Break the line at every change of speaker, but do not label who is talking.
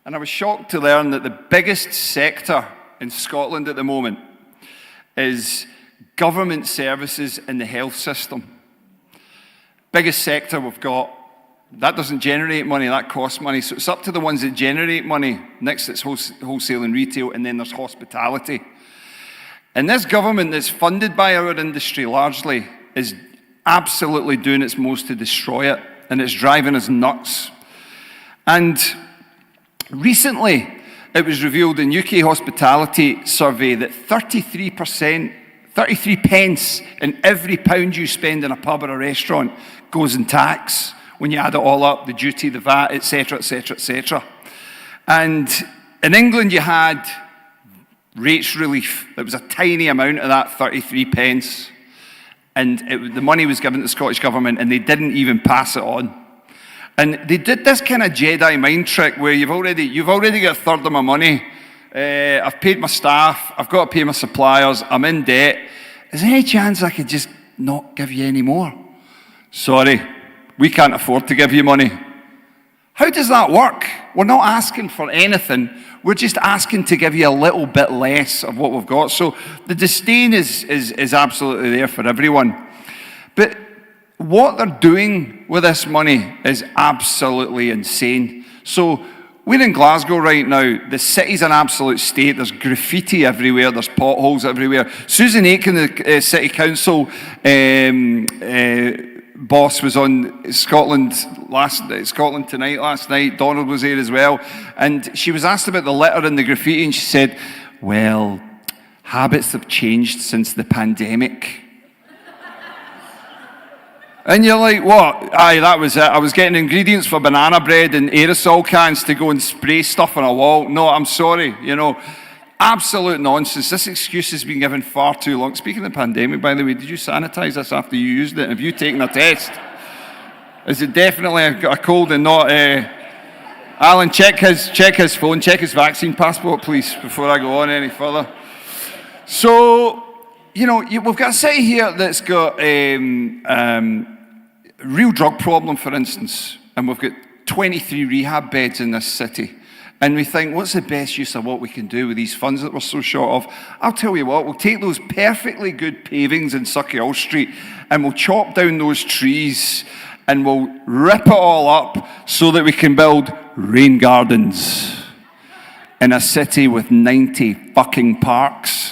And I was shocked to learn that the biggest sector in Scotland at the moment is government services in the health system. Biggest sector we've got. That doesn't generate money, that costs money. So it's up to the ones that generate money. Next it's wholesale and retail, and then there's hospitality. And this government that's funded by our industry largely is absolutely doing its most to destroy it, and it's driving us nuts. And recently, it was revealed in UK hospitality survey that 33 pence in every pound you spend in a pub or a restaurant goes in tax when you add it all up, the duty, the VAT, etc., etc., etc. And in England, you had rates relief. It was a tiny amount of that 33 pence. And the money was given to the Scottish Government, and they didn't even pass it on. And they did this kind of Jedi mind trick where you've already got a third of my money. I've paid my staff. I've got to pay my suppliers. I'm in debt. Is there any chance I could just not give you any more? Sorry, we can't afford to give you money. How does that work? We're not asking for anything. We're just asking to give you a little bit less of what we've got. So the disdain is absolutely there for everyone. But what they're doing with this money is absolutely insane. So we're in Glasgow right now. The city's an absolute state. There's graffiti everywhere. There's potholes everywhere. Susan Aiken, the city council boss, was on Scotland Tonight last night. Donald was there as well. And she was asked about the litter and the graffiti, and she said, well, habits have changed since the pandemic. And you're like, what? Aye, that was it. I was getting ingredients for banana bread and aerosol cans to go and spray stuff on a wall. No, I'm sorry, absolute nonsense. This excuse has been given far too long. Speaking of the pandemic, by the way, did you sanitize this after you used it? Have you taken a test? Is it definitely a cold and not... Alan, check his phone, check his vaccine passport, please, before I go on any further. So, we've got a city here that's got real drug problem, for instance, and we've got 23 rehab beds in this city. And we think, what's the best use of what we can do with these funds that we're so short of? I'll tell you what, we'll take those perfectly good pavings in Sauchiehall Street and we'll chop down those trees and we'll rip it all up so that we can build rain gardens in a city with 90 fucking parks.